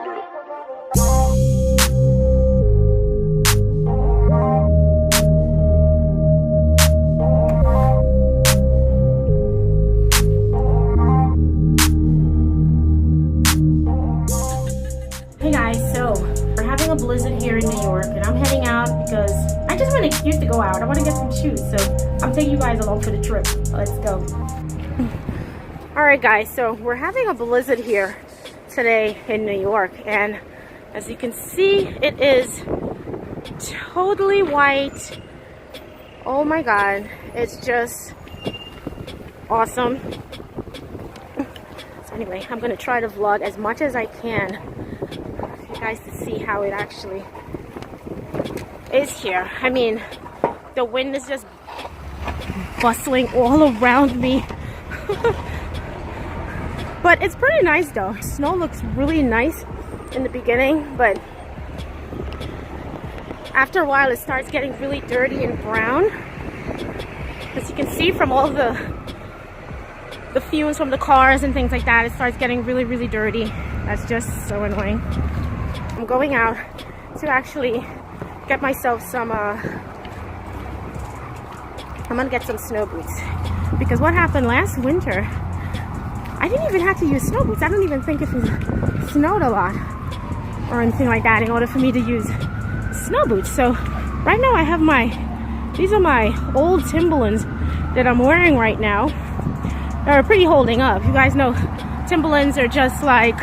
Hey guys, so we're having a blizzard here in New York and I'm heading out because I just want an excuse to go out. I want to get some shoes, so I'm taking you guys along for the trip. Let's go. Alright guys, so we're having a blizzard here today in New York, and as you can see, it is totally white. Oh my god, it's just awesome. So anyway, I'm going to try to vlog as much as I can for you guys to see how it actually is here. I mean, the wind is just bustling all around me. But it's pretty nice though. Snow looks really nice in the beginning, but after a while it starts getting really dirty and brown. As you can see from all the fumes from the cars and things like that, it starts getting really, really dirty. That's just so annoying. I'm going out to actually get myself some, I'm gonna get some snow boots. Because what happened last winter, I didn't even have to use snow boots. I don't even think if it snowed a lot or anything like that in order for me to use snow boots. So right now I have these are my old Timberlands that I'm wearing right now. They're pretty holding up. You guys know Timberlands are just like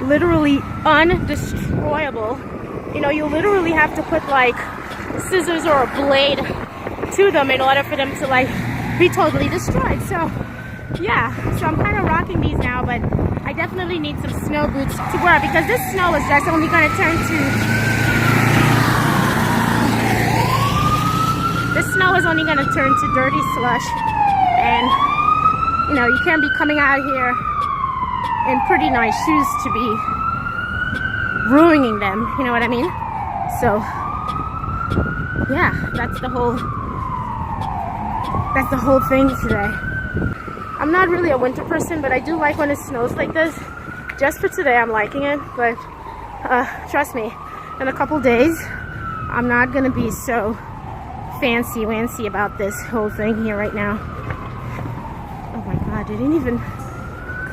literally undestroyable. You know, you literally have to put like scissors or a blade to them in order for them to like be totally destroyed. So yeah, so I'm kind of rocking these now, but I definitely need some snow boots to wear because this snow is just only going to turn to dirty slush, and you know, you can't be coming out here in pretty nice shoes to be ruining them, you know what I mean? So yeah, that's the whole thing today. I'm not really a winter person, but I do like when it snows like this. Just for today, I'm liking it, but trust me, in a couple days, I'm not gonna be so fancy-wancy about this whole thing here right now. Oh my god, they didn't even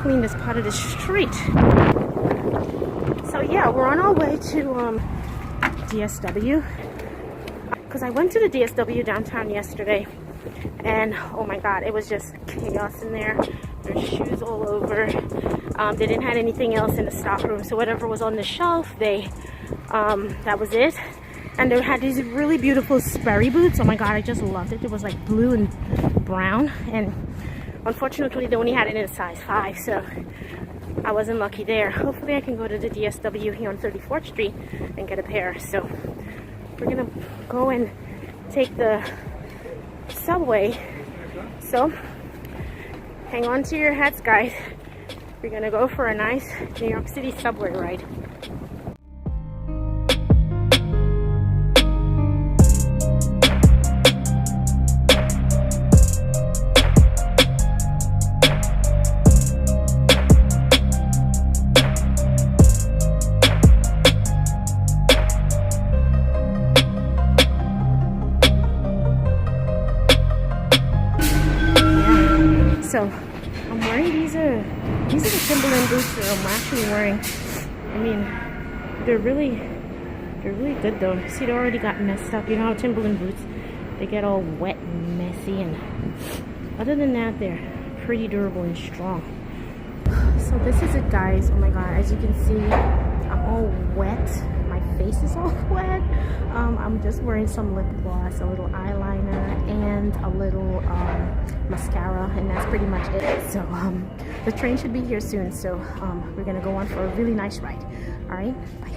clean this part of the street. So yeah, we're on our way to DSW, because I went to the DSW downtown yesterday, and oh my god, it was just chaos in there. There's shoes all over. They didn't have anything else in the stock room, so whatever was on the shelf, that was it. And they had these really beautiful Sperry boots. Oh my god, I just loved it. It was like blue and brown, and unfortunately they only had it in a size 5, so I wasn't lucky there. Hopefully I can go to the DSW here on 34th Street and get a pair. So we're gonna go and take the subway, so hang on to your hats guys. We're gonna go for a nice New York City subway ride. So I'm wearing these are the Timberland boots that I'm actually wearing. I mean, they're really good though. See, they already got messed up. You know how Timberland boots, they get all wet and messy, and other than that, they're pretty durable and strong. So this is it guys. Oh my god, as you can see, I'm all wet. My face is all wet. I'm just wearing some lip gloss, a little eyeliner, and a little mascara, and that's pretty much it. So the train should be here soon, so we're gonna go on for a really nice ride. All right, bye.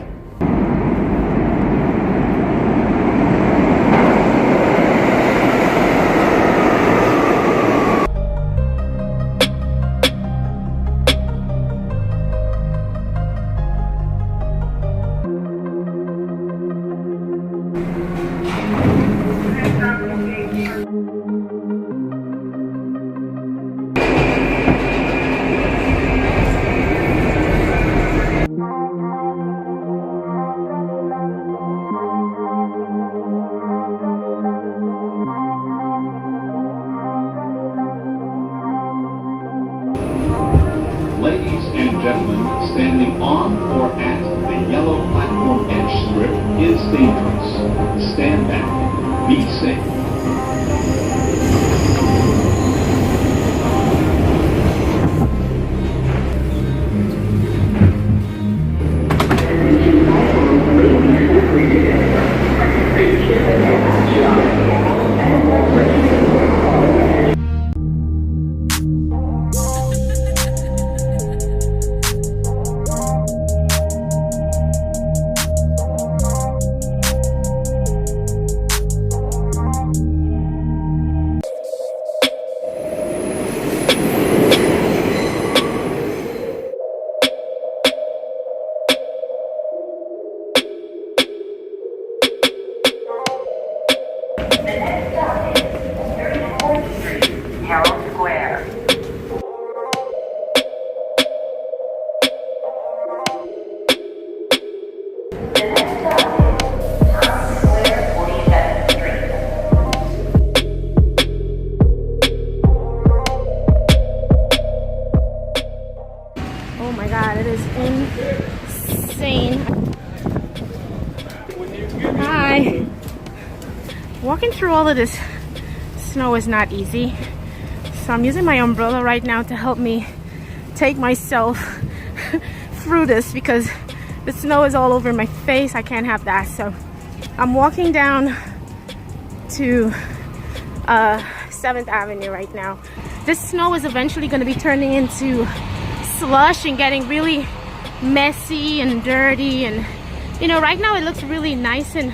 Ladies and gentlemen, standing on or at the yellow platform edge strip is dangerous. Stand back. Be safe. Oh my god, it is insane. Hi. Walking through all of this snow is not easy. So I'm using my umbrella right now to help me take myself through this because the snow is all over my face. I can't have that. So I'm walking down to 7th Avenue right now. This snow is eventually going to be turning into slush and getting really messy and dirty, and you know, right now it looks really nice and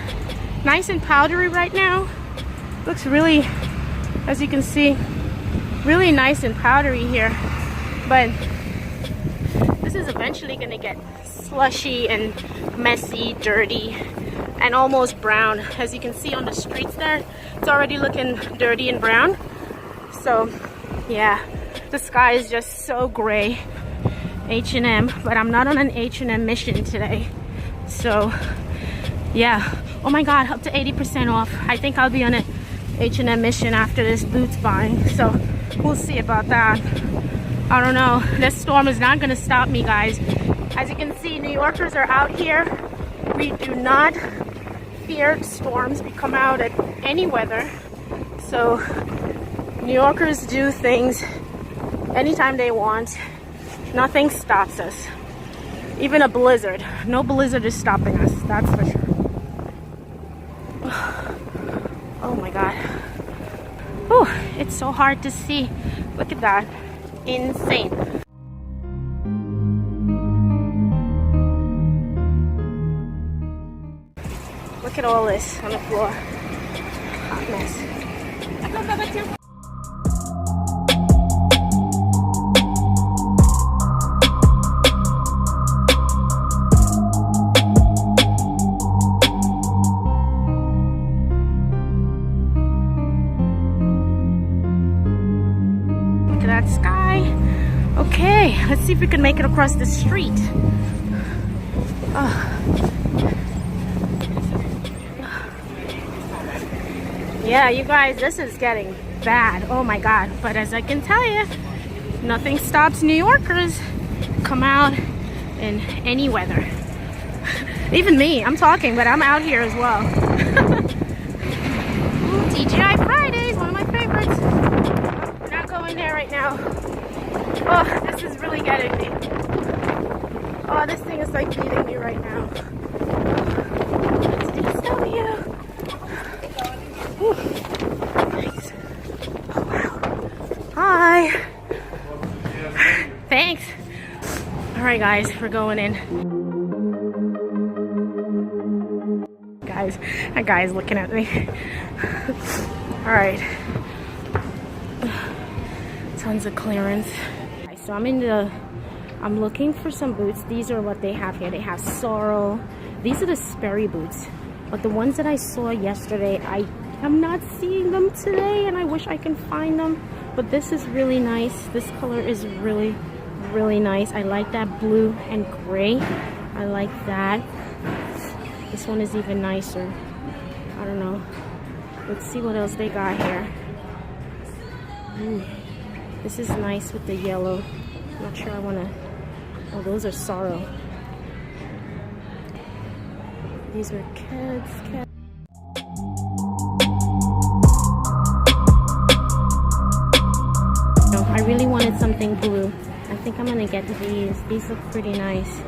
powdery right now. Looks really, as you can see, really nice and powdery here, but this is eventually going to get slushy and messy, dirty, and almost brown. As you can see on the streets there, it's already looking dirty and brown. So yeah, the sky is just so gray. H&M, but I'm not on an H&M mission today. So yeah, oh my god, up to 80% off. I think I'll be on an H&M mission after this boots buying, so we'll see about that. I don't know. This storm is not gonna stop me, guys. As you can see, New Yorkers are out here. We do not fear storms. We come out at any weather. So New Yorkers do things anytime they want. Nothing stops us. Even a blizzard. No blizzard is stopping us, that's for sure. Oh my god. Whew, it's so hard to see. Look at that. Insane. Look at all this on the floor. Hot mess. That sky. Okay, let's see if we can make it across the street. Yeah, you guys, this is getting bad. Oh my god. But as I can tell you, nothing stops New Yorkers come out in any weather. Even me, I'm talking, but I'm out here as well. Ooh, TGI Fridays, one of my favorites. We're not going there right now. Oh, this is really getting me. Oh, this thing is like beating me right now. Let's DSW. Ooh. Thanks. Oh, wow. Hi. Thanks. All right, guys, we're going in. That guy's looking at me. All right. Tons of clearance. So I'm looking for some boots. These are what they have here. They have Sorrel. These are the Sperry boots. But the ones that I saw yesterday, I am not seeing them today, and I wish I can find them. But this is really nice. This color is really, really nice. I like that blue and gray. I like that. This one is even nicer. I don't know. Let's see what else they got here. Ooh, this is nice with the yellow. Not sure I want to Oh, those are sorrel. These are kids. No, I really wanted something blue. I think I'm gonna get these. These look pretty nice.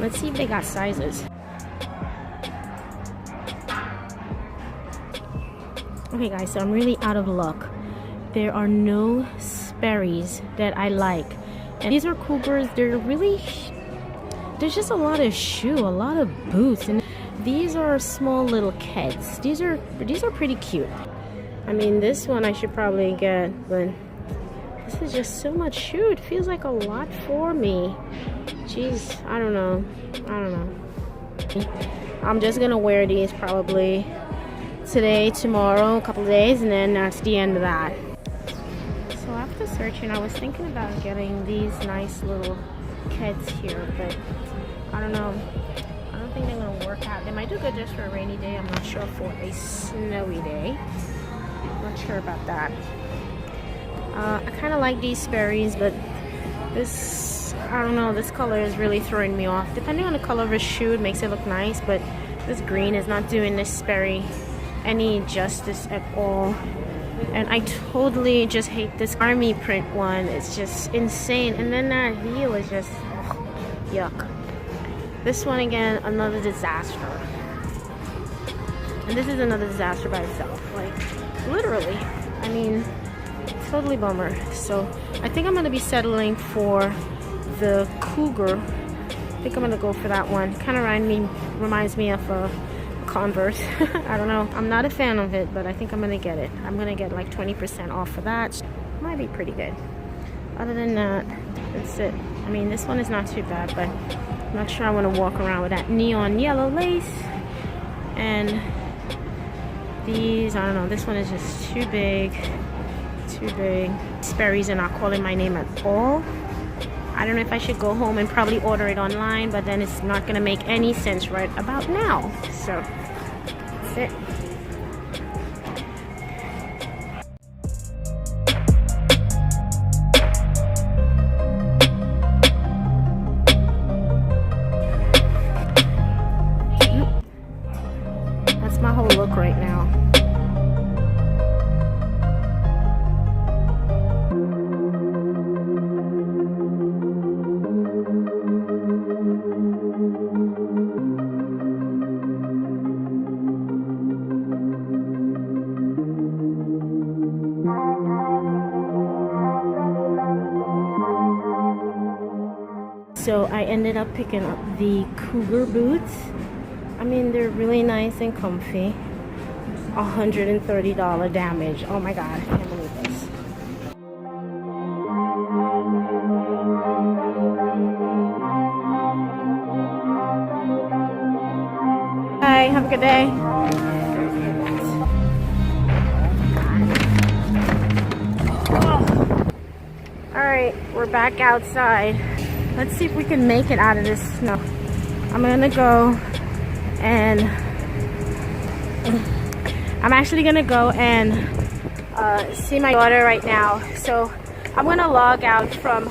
Let's see if they got sizes. Okay guys, so I'm really out of luck. There are no Sperry's that I like. And these are Cougars. They're really, there's just a lot of shoe, a lot of boots. And these are small little kids. These are pretty cute. I mean, this one I should probably get, but this is just so much shoe. It feels like a lot for me. Jeez, I don't know. I'm just gonna wear these probably today, tomorrow, a couple of days, and then that's the end of that. So after searching, I was thinking about getting these nice little kids here, but I don't know. I don't think they're gonna work out. They might do good just for a rainy day. I'm not sure for a snowy day. Not sure about that. I kind of like these Sperry's, but this, I don't know, this color is really throwing me off. Depending on the color of a shoe, it makes it look nice, but this green is not doing this Sperry any justice at all. And I totally just hate this army print one. It's just insane. And then that heel is just, oh, yuck. This one again, another disaster. And this is another disaster by itself. Like, literally. I mean, totally bummer. So I think I'm gonna be settling for the Cougar. I think I'm gonna go for that one. Kind of reminds me of a Converse. I don't know. I'm not a fan of it, but I think I'm gonna get it. I'm gonna get like 20% off for that. Might be pretty good. Other than that, that's it. I mean, this one is not too bad, but I'm not sure I want to walk around with that neon yellow lace. And these, I don't know, this one is just too big. Too big. Sperry's are not calling my name at all. I don't know if I should go home and probably order it online, but then it's not gonna make any sense right about now. So that's it. That's my whole look right now. So I ended up picking up the Cougar boots. I mean, they're really nice and comfy. $130 damage. Oh my god, I can't believe this. Bye, have a good day. Alright, we're back outside. Let's see if we can make it out of this snow. I'm gonna go and I'm actually gonna go and see my daughter right now. So I'm gonna log out from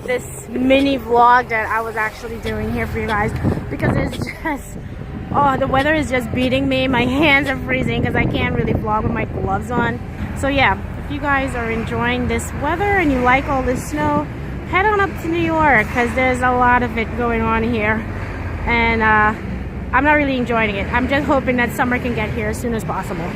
this mini vlog that I was actually doing here for you guys, because it's just, oh, the weather is just beating me. My hands are freezing because I can't really vlog with my gloves on. So yeah, if you guys are enjoying this weather and you like all this snow, head on up to New York, because there's a lot of it going on here, and I'm not really enjoying it. I'm just hoping that summer can get here as soon as possible.